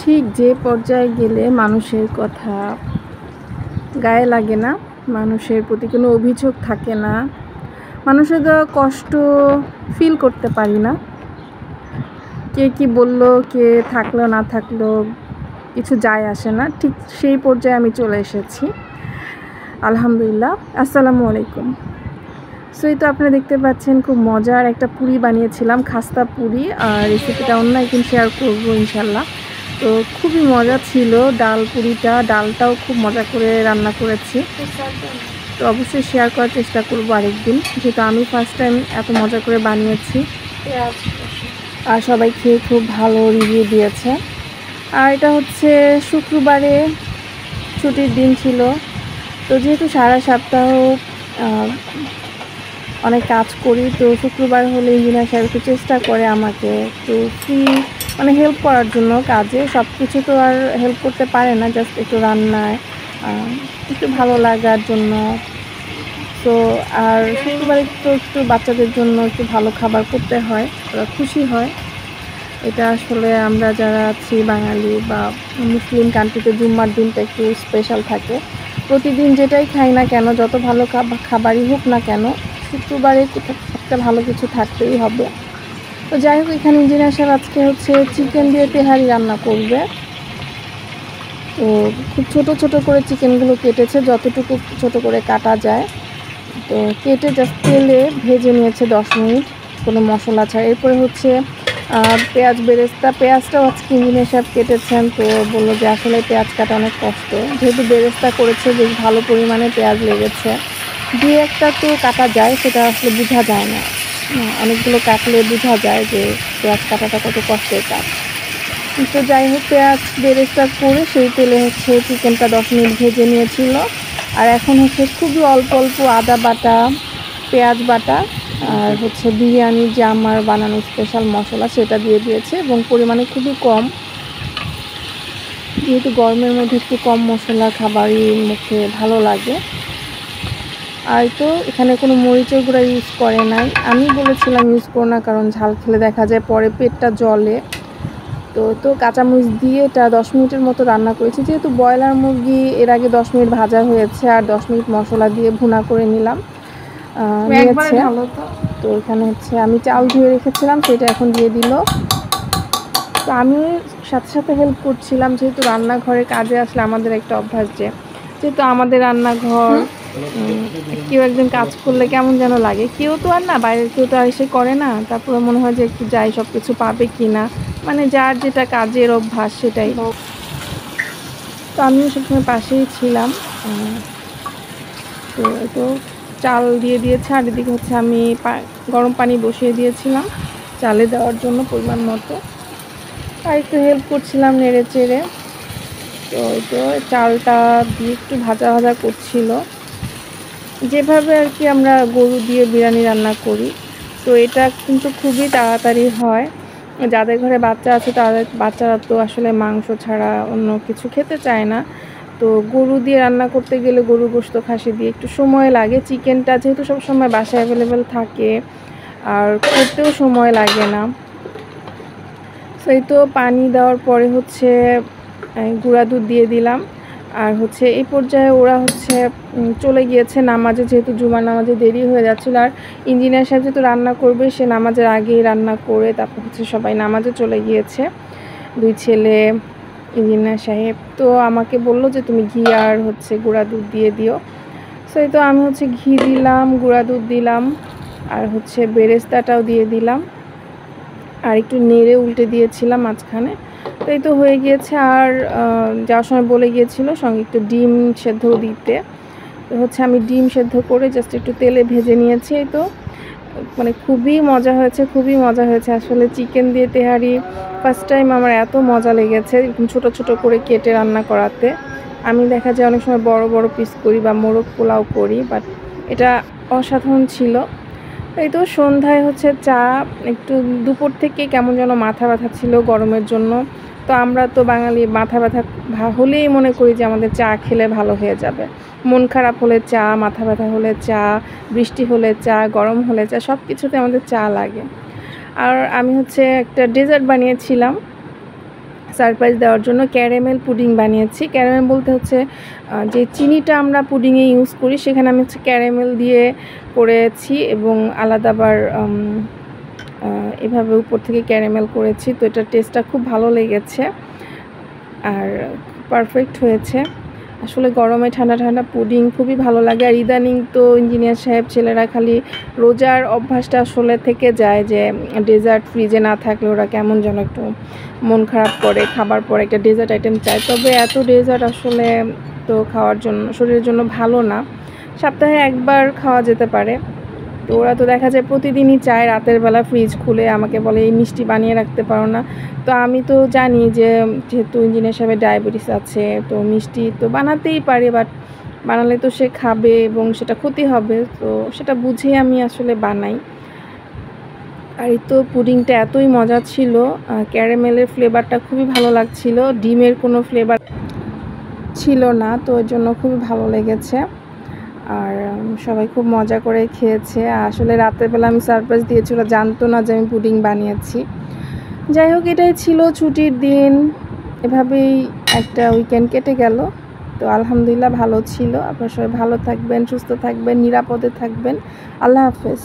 ঠিক যে পর্যায়ে গেলে মানুষের কথা গায়ে লাগে না, মানুষের প্রতি কোনো অভিযোগ থাকে না, মানুষের কষ্ট ফিল করতে পারি না। কে কি বললো, কে থাকলো না থাকলো কিছু যায় আসে না। ঠিক সেই পর্যায়ে আমি চলে এসেছি, আলহামদুলিল্লাহ। আসসালামু আলাইকুম। সো এই তো আপনারা দেখতে পাচ্ছেন খুব মজার একটা পুরি বানিয়েছিলাম, খাস্তা পুরি। আর রেসিপিটা অন্য একদিন শেয়ার করবো ইনশাল্লাহ। তো খুবই মজা ছিল ডালটাও খুব মজা করে রান্না করেছি। তো অবশ্যই শেয়ার করার চেষ্টা করবো আরেকদিন, যেহেতু আমি ফার্স্ট টাইম এত মজা করে বানিয়েছি। আর সবাই খেয়ে খুব ভালো রিভিউ দিয়েছে। আর এটা হচ্ছে শুক্রবারে ছুটির দিন ছিল। তো যেহেতু সারা সপ্তাহ অনেক কাজ করি, তো শুক্রবার হলে ইঞ্জিনিয়ার সাহেব একটু চেষ্টা করে আমাকে একটু ফ্রি হেল্প করার জন্য কাজে। সব কিছু তো আর হেল্প করতে পারে না, জাস্ট একটু রান্নায় একটু ভালো লাগার জন্য। তো আর শুক্রবারে তো একটু বাচ্চাদের জন্য একটু ভালো খাবার করতে হয়, ওরা খুশি হয়। এটা আসলে আমরা যারা আছি বাঙালি বা মুসলিম কান্ট্রিতে জুম্মার দিনটা একটু স্পেশাল থাকে। প্রতিদিন যেটাই খাই না কেন, যত ভালো খাবারই হোক না কেন, শুক্রবারে একটা ভালো কিছু থাকতেই হবে। তো যাই হোক, এখানে ইঞ্জিনিয়ার সাহেব আজকে হচ্ছে চিকেন দিয়ে তেহারি রান্না করবে। তো খুব ছোট ছোট করে চিকেনগুলো কেটেছে, যতটুকু ছোট করে কাটা যায়। তো কেটে জাস্ট তেলে ভেজে নিয়েছে 10 মিনিট কোনো মশলা ছাড়া। এরপরে হচ্ছে পেঁয়াজ বেরেস্তা। পেঁয়াজটাও আজকে ইঞ্জিনিয়ার সাহেব কেটেছেন। তো বললো যে আসলে পেঁয়াজ কাটা অনেক কষ্ট, যেহেতু বেরেস্তা করেছে বেশ ভালো পরিমাণে পেঁয়াজ লেগেছে। দিয়ে একটা তো কাটা যায়, সেটা আসলে বোঝা যায় না, অনেকগুলো কাটলে বোঝা যায় যে পেঁয়াজ কাটাটা কত কষ্টের কাজ। তো যাই হোক, পেঁয়াজ বেরেস্তা করে সেই তেলে হচ্ছে চিকেনটা 10 মিনিট ভেজে নিয়েছিল। আর এখন হচ্ছে খুবই অল্প অল্প আদা বাটা, পেঁয়াজ বাটা আর হচ্ছে বিরিয়ানির যে আমার বানানো স্পেশাল মশলা সেটা দিয়ে দিয়েছে, এবং পরিমাণে খুবই কম, যেহেতু গরমের মধ্যে একটু কম মশলা খাবারই মুখে ভালো লাগে। আর তো এখানে কোনো মরিচের গুঁড়া ইউজ করে নাই। আমি বলেছিলাম ইউজ করো না, কারণ ঝাল খেলে দেখা যায় পরে পেটটা জ্বলে। তো কাঁচামরিচ দিয়ে এটা 10 মিনিটের মতো রান্না করেছি। যেহেতু ব্রয়লার মুরগি এর আগে 10 মিনিট ভাজা হয়েছে, আর 10 মিনিট মশলা দিয়ে ভুনা করে নিয়েছে। তো এখানে হচ্ছে আমি চাল ধুয়ে রেখেছিলাম, সেটা এখন দিয়ে দিল। তো আমি সাথে সাথে হেল্প করছিলাম, যেহেতু রান্নাঘরে কাজে আসলে আমাদের একটা অভ্যাস, যেহেতু আমাদের রান্নাঘর কেউ একজন কাজ করলে কেমন যেন লাগে। কেউ তো আর না, বাইরের কেউ তো আর এসে করে না, তারপরে মনে হয় যে একটু যাই, সব কিছু পাবে কি না, যার যেটা কাজের অভ্যাস সেটাই। তো আমিও সবসময় পাশেই ছিলাম। তো চাল দিয়ে দিয়েছে, আর এদিকে হচ্ছে আমি গরম পানি বসিয়ে দিয়েছিলাম চালে দেওয়ার জন্য পরিমাণ মতো, আর একটু হেল্প করছিলাম নেড়ে চেড়ে। তো চালটা দিয়ে একটু ভাজা ভাজা করছিল, যেভাবে আর কি আমরা গরু দিয়ে বিরিয়ানি রান্না করি। তো এটা কিন্তু খুবই তাড়াতাড়ি হয়। যাদের ঘরে বাচ্চা আছে তাদের বাচ্চারা তো আসলে মাংস ছাড়া অন্য কিছু খেতে চায় না। তো গরু দিয়ে রান্না করতে গেলে গরু গোশত খাসি দিয়ে একটু সময় লাগে। চিকেনটা যেহেতু সবসময় বাসায় অ্যাভেলেবেল থাকে আর করতেও সময় লাগে না। সেই তো পানি দেওয়ার পরে হচ্ছে গুঁড়া দুধ দিয়ে দিলাম। আর হচ্ছে এই পর্যায়ে ওরা হচ্ছে চলে গিয়েছে নামাজে, যেহেতু জুমার নামাজে দেরি হয়ে যাচ্ছিলো। আর ইঞ্জিনিয়ার সাহেব যেহেতু রান্না করবে, সে নামাজের আগেই রান্না করে তারপর হচ্ছে সবাই নামাজে চলে গিয়েছে, 2 ছেলে ইঞ্জিনিয়ার সাহেব। তো আমাকে বললো যে তুমি ঘি আর হচ্ছে গুঁড়া দুধ দিয়ে দিও। সেই তো আমি হচ্ছে ঘি দিলাম, গুঁড়া দুধ দিলাম, আর হচ্ছে বেরেস্তাটাও দিয়ে দিলাম, আর একটু নেড়ে উল্টে দিয়েছিলাম মাঝখানে। তো এই তো হয়ে গিয়েছে। আর যাওয়ার সময় বলে গিয়েছিল সঙ্গে একটু ডিম সেদ্ধ দিতে। তো হচ্ছে আমি ডিম সেদ্ধ করে জাস্ট একটু তেলে ভেজে নিয়েছি। তো খুবই মজা হয়েছে আসলে চিকেন দিয়ে তেহারি ফার্স্ট টাইম আমার এত মজা লেগেছে, ছোট ছোট করে কেটে রান্না করাতে। আমি দেখা যায় অনেক সময় বড় বড় পিস করি বা মোরগ পোলাও করি, বাট এটা অসাধারণ ছিল। এই তো সন্ধ্যায় হচ্ছে চা, একটু দুপুর থেকে কেমন যেন মাথা ব্যথা ছিল গরমের জন্য। তো আমরা তো বাঙালি, মাথা ব্যথা হলেই মনে করি যে আমাদের চা খেলে ভালো হয়ে যাবে। মন খারাপ হলে চা, মাথা ব্যথা হলে চা, বৃষ্টি হলে চা, গরম হলে চা, সব কিছুতে আমাদের চা লাগে। আর আমি হচ্ছে একটা ডেজার্ট বানিয়েছিলাম, সারপ্রাইজ দেওয়ার জন্য ক্যারামেল পুডিং বানিয়েছি। ক্যারামেল বলতে হচ্ছে যে চিনিটা আমরা পুডিংয়ে ইউজ করি, সেখানে আমি হচ্ছে ক্যারামেল দিয়ে করেছি এবং আলাদা আবার এভাবে উপর থেকে ক্যারামেল করেছি। তো এটার টেস্টটা খুব ভালো লেগেছে আর পারফেক্ট হয়েছে। আসলে গরমে ঠান্ডা ঠান্ডা পুডিং খুবই ভালো লাগে। আর ইদানিং তো ইঞ্জিনিয়ার সাহেব ছেলেরা খালি রোজার অভ্যাসটা আসলে থেকে যায় যে ডেজার্ট ফ্রিজে না থাকলে ওরা কেমন যেন একটু মন খারাপ করে, খাবার পর একটা ডেজার্ট আইটেম চায়। তবে এত ডেজার্ট আসলে তো খাওয়ার জন্য শরীরের জন্য ভালো না, সপ্তাহে একবার খাওয়া যেতে পারে। তো ওরা তো দেখা যায় প্রতিদিনই চায়, রাতের বেলা ফ্রিজ খুলে আমাকে বলে এই মিষ্টি বানিয়ে রাখতে পারো না। তো আমি তো জানি যে যেহেতু ইঞ্জিনিয়ার সাহেবের ডায়াবেটিস আছে, তো মিষ্টি তো বানাতেই পারি, বাট বানালে তো সে খাবে এবং সেটা ক্ষতি হবে, তো সেটা বুঝেই আমি আসলে বানাই। আর এই তো পুডিংটা এতই মজা ছিল, ক্যারামেলের ফ্লেভারটা খুবই ভালো লাগছিল, ডিমের কোনো ফ্লেভার ছিল না, তো এর জন্য খুবই ভালো লেগেছে। আর সবাই খুব মজা করে খেয়েছে। আসলে রাতের বেলা আমি সারপ্রাইজ দিয়েছি, ওরা জানতো না যে আমি পুডিং বানিয়েছি। যাই হোক, এটাই ছিল ছুটির দিন, এভাবেই একটা উইকেন্ড কেটে গেল। তো আলহামদুলিল্লাহ ভালো ছিল। আপনারা সবাই ভালো থাকবেন, সুস্থ থাকবেন, নিরাপদে থাকবেন। আল্লাহ হাফেজ।